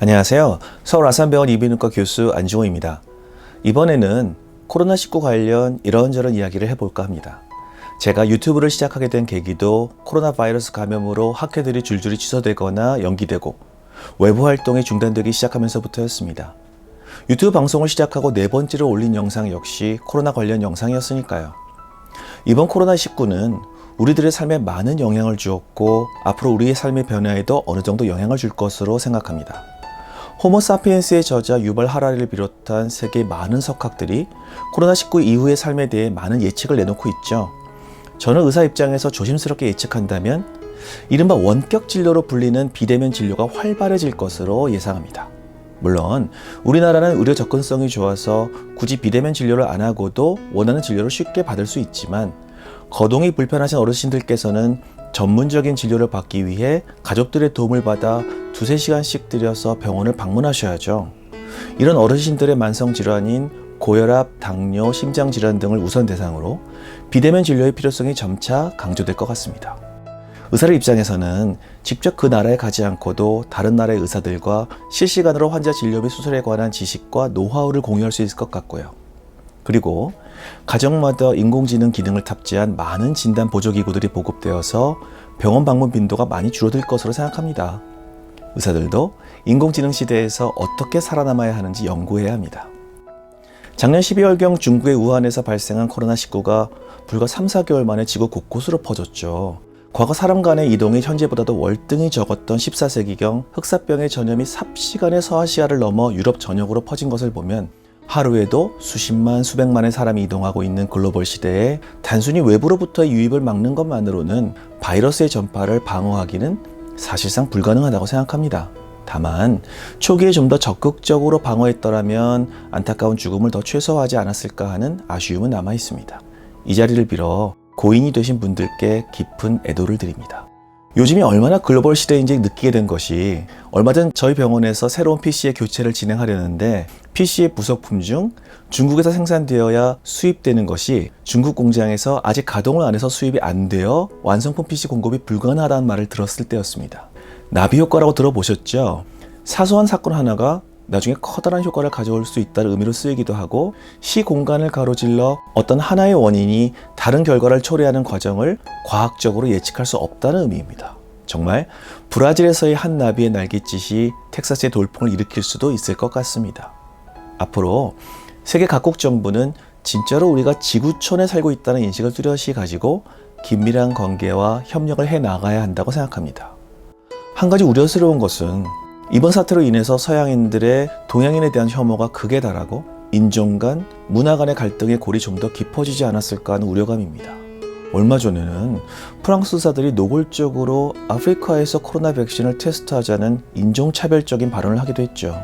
안녕하세요. 서울 아산병원 이비인후과 교수 안중호입니다. 이번에는 코로나19 관련 이런저런 이야기를 해볼까 합니다. 제가 유튜브를 시작하게 된 계기도 코로나 바이러스 감염으로 학회들이 줄줄이 취소되거나 연기되고 외부 활동이 중단되기 시작하면서부터였습니다. 유튜브 방송을 시작하고 네 번째로 올린 영상 역시 코로나 관련 영상이었으니까요. 이번 코로나19는 우리들의 삶에 많은 영향을 주었고 앞으로 우리의 삶의 변화에도 어느 정도 영향을 줄 것으로 생각합니다. 호모사피엔스의 저자 유발 하라리를 비롯한 세계의 많은 석학들이 코로나19 이후의 삶에 대해 많은 예측을 내놓고 있죠. 저는 의사 입장에서 조심스럽게 예측한다면 이른바 원격 진료로 불리는 비대면 진료가 활발해질 것으로 예상합니다. 물론 우리나라는 의료 접근성이 좋아서 굳이 비대면 진료를 안 하고도 원하는 진료를 쉽게 받을 수 있지만 거동이 불편하신 어르신들께서는 전문적인 진료를 받기 위해 가족들의 도움을 받아 두세 시간씩 들여서 병원을 방문하셔야죠. 이런 어르신들의 만성질환인 고혈압, 당뇨, 심장질환 등을 우선 대상으로 비대면 진료의 필요성이 점차 강조될 것 같습니다. 의사의 입장에서는 직접 그 나라에 가지 않고도 다른 나라의 의사들과 실시간으로 환자 진료 및 수술에 관한 지식과 노하우를 공유할 수 있을 것 같고요. 그리고 가정마다 인공지능 기능을 탑재한 많은 진단 보조기구들이 보급되어서 병원 방문 빈도가 많이 줄어들 것으로 생각합니다. 의사들도 인공지능 시대에서 어떻게 살아남아야 하는지 연구해야 합니다. 작년 12월경 중국의 우한에서 발생한 코로나19가 불과 3, 4개월 만에 지구 곳곳으로 퍼졌죠. 과거 사람 간의 이동이 현재보다도 월등히 적었던 14세기경 흑사병의 전염이 삽시간에 서아시아를 넘어 유럽 전역으로 퍼진 것을 보면 하루에도 수십만, 수백만의 사람이 이동하고 있는 글로벌 시대에 단순히 외부로부터의 유입을 막는 것만으로는 바이러스의 전파를 방어하기는 사실상 불가능하다고 생각합니다. 다만 초기에 좀 더 적극적으로 방어했더라면 안타까운 죽음을 더 최소화하지 않았을까 하는 아쉬움은 남아 있습니다. 이 자리를 빌어 고인이 되신 분들께 깊은 애도를 드립니다. 요즘이 얼마나 글로벌 시대인지 느끼게 된 것이 얼마 전 저희 병원에서 새로운 PC의 교체를 진행하려는데 PC의 부속품 중 중국에서 생산되어야 수입되는 것이 중국 공장에서 아직 가동을 안 해서 수입이 안 되어 완성품 PC 공급이 불가능하다는 말을 들었을 때였습니다. 나비 효과라고 들어보셨죠? 사소한 사건 하나가 나중에 커다란 효과를 가져올 수 있다는 의미로 쓰이기도 하고 시공간을 가로질러 어떤 하나의 원인이 다른 결과를 초래하는 과정을 과학적으로 예측할 수 없다는 의미입니다. 정말 브라질에서의 한 나비의 날갯짓이 텍사스의 돌풍을 일으킬 수도 있을 것 같습니다. 앞으로 세계 각국 정부는 진짜로 우리가 지구촌에 살고 있다는 인식을 뚜렷이 가지고 긴밀한 관계와 협력을 해나가야 한다고 생각합니다. 한 가지 우려스러운 것은 이번 사태로 인해서 서양인들의 동양인에 대한 혐오가 극에 달하고 인종 간, 문화 간의 갈등의 골이 좀 더 깊어지지 않았을까 하는 우려감입니다. 얼마 전에는 프랑스 의사들이 노골적으로 아프리카에서 코로나 백신을 테스트하자는 인종차별적인 발언을 하기도 했죠.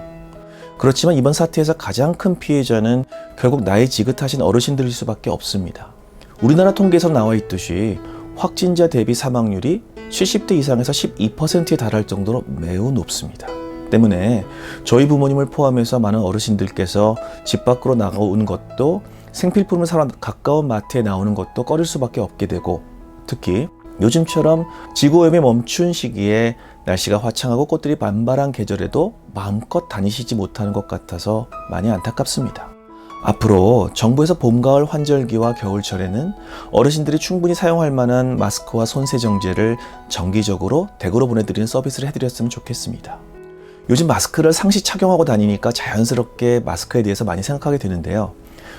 그렇지만 이번 사태에서 가장 큰 피해자는 결국 나이 지긋하신 어르신들일 수밖에 없습니다. 우리나라 통계에서 나와 있듯이 확진자 대비 사망률이 70대 이상에서 12%에 달할 정도로 매우 높습니다. 때문에 저희 부모님을 포함해서 많은 어르신들께서 집 밖으로 나가오는 것도 생필품을 사러 가까운 마트에 나오는 것도 꺼릴 수밖에 없게 되고 특히 요즘처럼 지구오염이 멈춘 시기에 날씨가 화창하고 꽃들이 만발한 계절에도 마음껏 다니시지 못하는 것 같아서 많이 안타깝습니다. 앞으로 정부에서 봄, 가을 환절기와 겨울철에는 어르신들이 충분히 사용할 만한 마스크와 손세정제를 정기적으로 댁으로 보내드리는 서비스를 해드렸으면 좋겠습니다. 요즘 마스크를 상시 착용하고 다니니까 자연스럽게 마스크에 대해서 많이 생각하게 되는데요.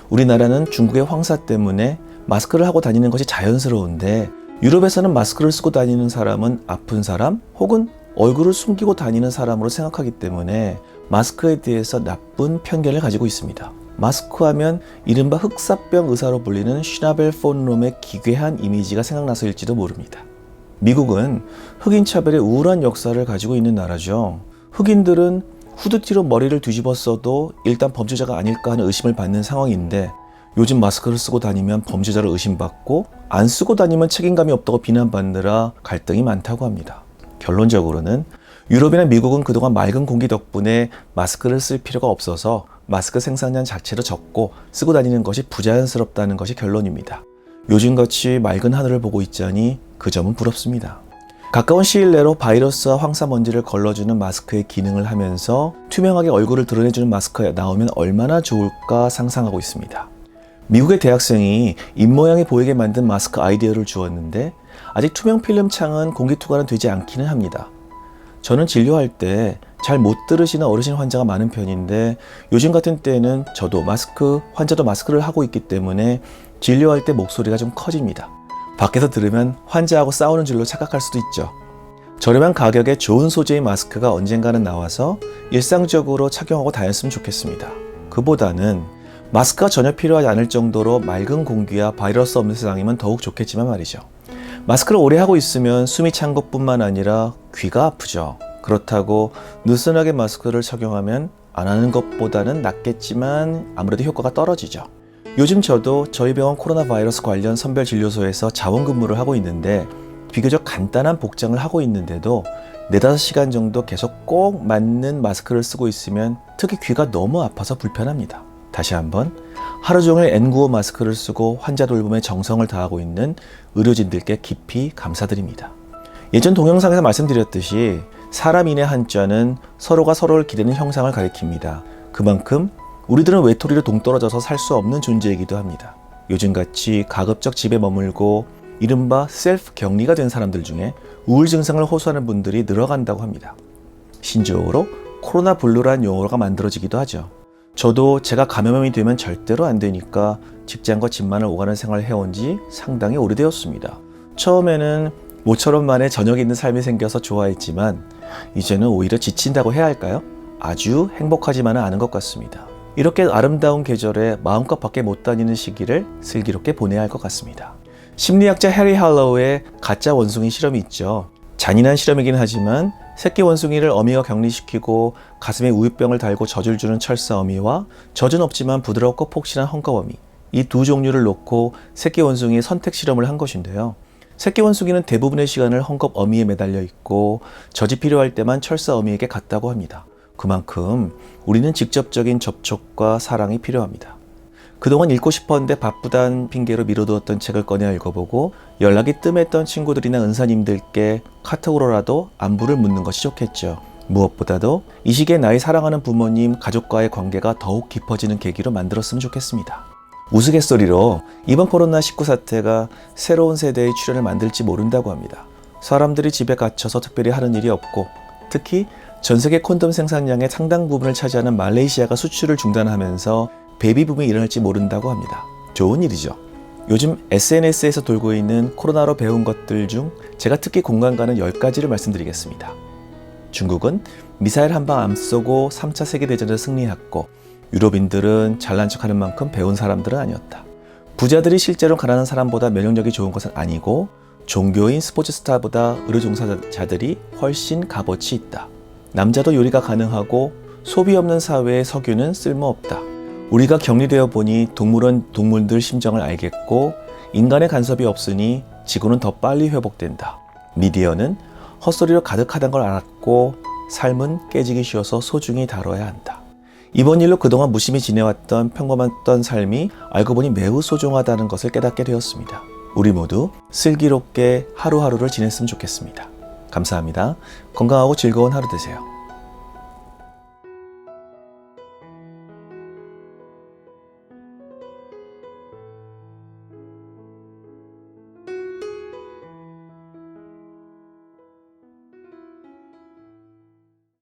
우리나라는 중국의 황사 때문에 마스크를 하고 다니는 것이 자연스러운데 유럽에서는 마스크를 쓰고 다니는 사람은 아픈 사람 혹은 얼굴을 숨기고 다니는 사람으로 생각하기 때문에 마스크에 대해서 나쁜 편견을 가지고 있습니다. 마스크하면 이른바 흑사병 의사로 불리는 슈나벨 폰 롬의 기괴한 이미지가 생각나서일지도 모릅니다. 미국은 흑인 차별의 우울한 역사를 가지고 있는 나라죠. 흑인들은 후드티로 머리를 뒤집어 써도 일단 범죄자가 아닐까 하는 의심을 받는 상황인데 요즘 마스크를 쓰고 다니면 범죄자를 의심받고 안 쓰고 다니면 책임감이 없다고 비난받느라 갈등이 많다고 합니다. 결론적으로는 유럽이나 미국은 그동안 맑은 공기 덕분에 마스크를 쓸 필요가 없어서 마스크 생산량 자체도 적고 쓰고 다니는 것이 부자연스럽다는 것이 결론입니다. 요즘같이 맑은 하늘을 보고 있자니 그 점은 부럽습니다. 가까운 시일 내로 바이러스와 황사먼지를 걸러주는 마스크의 기능을 하면서 투명하게 얼굴을 드러내주는 마스크가 나오면 얼마나 좋을까 상상하고 있습니다. 미국의 대학생이 입모양이 보이게 만든 마스크 아이디어를 주었는데 아직 투명 필름 창은 공기 투과는 되지 않기는 합니다. 저는 진료할 때 잘 못 들으시는 어르신 환자가 많은 편인데 요즘 같은 때는 저도 환자도 마스크를 하고 있기 때문에 진료할 때 목소리가 좀 커집니다. 밖에서 들으면 환자하고 싸우는 줄로 착각할 수도 있죠. 저렴한 가격에 좋은 소재의 마스크가 언젠가는 나와서 일상적으로 착용하고 다녔으면 좋겠습니다. 그보다는 마스크가 전혀 필요하지 않을 정도로 맑은 공기와 바이러스 없는 세상이면 더욱 좋겠지만 말이죠. 마스크를 오래 하고 있으면 숨이 찬 것뿐만 아니라 귀가 아프죠. 그렇다고 느슨하게 마스크를 착용하면 안 하는 것보다는 낫겠지만 아무래도 효과가 떨어지죠. 요즘 저도 저희 병원 코로나 바이러스 관련 선별진료소에서 자원근무를 하고 있는데 비교적 간단한 복장을 하고 있는데도 4-5시간 정도 계속 꼭 맞는 마스크를 쓰고 있으면 특히 귀가 너무 아파서 불편합니다. 다시 한번 하루 종일 N95 마스크를 쓰고 환자 돌봄에 정성을 다하고 있는 의료진들께 깊이 감사드립니다. 예전 동영상에서 말씀드렸듯이 사람인의 한자는 서로가 서로를 기대는 형상을 가리킵니다. 그만큼 우리들은 외톨이로 동떨어져서 살 수 없는 존재이기도 합니다. 요즘같이 가급적 집에 머물고 이른바 셀프 격리가 된 사람들 중에 우울 증상을 호소하는 분들이 늘어간다고 합니다. 신조어로 코로나 블루란 용어가 만들어지기도 하죠. 저도 제가 감염이 되면 절대로 안 되니까 직장과 집만을 오가는 생활을 해온 지 상당히 오래되었습니다. 처음에는 모처럼 만에 저녁에 있는 삶이 생겨서 좋아했지만 이제는 오히려 지친다고 해야 할까요? 아주 행복하지만은 않은 것 같습니다. 이렇게 아름다운 계절에 마음껏 밖에 못 다니는 시기를 슬기롭게 보내야 할 것 같습니다. 심리학자 해리 할로우의 가짜 원숭이 실험이 있죠. 잔인한 실험이긴 하지만 새끼 원숭이를 어미가 격리시키고 가슴에 우유병을 달고 젖을 주는 철사 어미와 젖은 없지만 부드럽고 폭신한 헝겊 어미, 이 두 종류를 놓고 새끼 원숭이의 선택 실험을 한 것인데요. 새끼 원숭이는 대부분의 시간을 헝겊 어미에 매달려 있고 젖이 필요할 때만 철사 어미에게 갔다고 합니다. 그만큼 우리는 직접적인 접촉과 사랑이 필요합니다. 그동안 읽고 싶었는데 바쁘다는 핑계로 미뤄두었던 책을 꺼내 읽어보고 연락이 뜸했던 친구들이나 은사님들께 카톡으로라도 안부를 묻는 것이 좋겠죠. 무엇보다도 이 시기에 나의 사랑하는 부모님, 가족과의 관계가 더욱 깊어지는 계기로 만들었으면 좋겠습니다. 우스갯소리로 이번 코로나19 사태가 새로운 세대의 출현을 만들지 모른다고 합니다. 사람들이 집에 갇혀서 특별히 하는 일이 없고 특히 전 세계 콘돔 생산량의 상당 부분을 차지하는 말레이시아가 수출을 중단하면서 베이비붐이 일어날지 모른다고 합니다. 좋은 일이죠. 요즘 SNS에서 돌고 있는 코로나로 배운 것들 중 제가 특히 공감 가는 10가지를 말씀드리겠습니다. 중국은 미사일 한 방 안 쏘고 3차 세계대전을 승리했고 유럽인들은 잘난 척하는 만큼 배운 사람들은 아니었다. 부자들이 실제로 가난한 사람보다 면역력이 좋은 것은 아니고 종교인 스포츠 스타보다 의료 종사자들이 훨씬 값어치 있다. 남자도 요리가 가능하고 소비 없는 사회에 석유는 쓸모없다. 우리가 격리되어 보니 동물은 동물들 심정을 알겠고 인간의 간섭이 없으니 지구는 더 빨리 회복된다. 미디어는 헛소리로 가득하다는 걸 알았고 삶은 깨지기 쉬워서 소중히 다뤄야 한다. 이번 일로 그동안 무심히 지내왔던 평범했던 삶이 알고 보니 매우 소중하다는 것을 깨닫게 되었습니다. 우리 모두 슬기롭게 하루하루를 지냈으면 좋겠습니다. 감사합니다. 건강하고 즐거운 하루 되세요.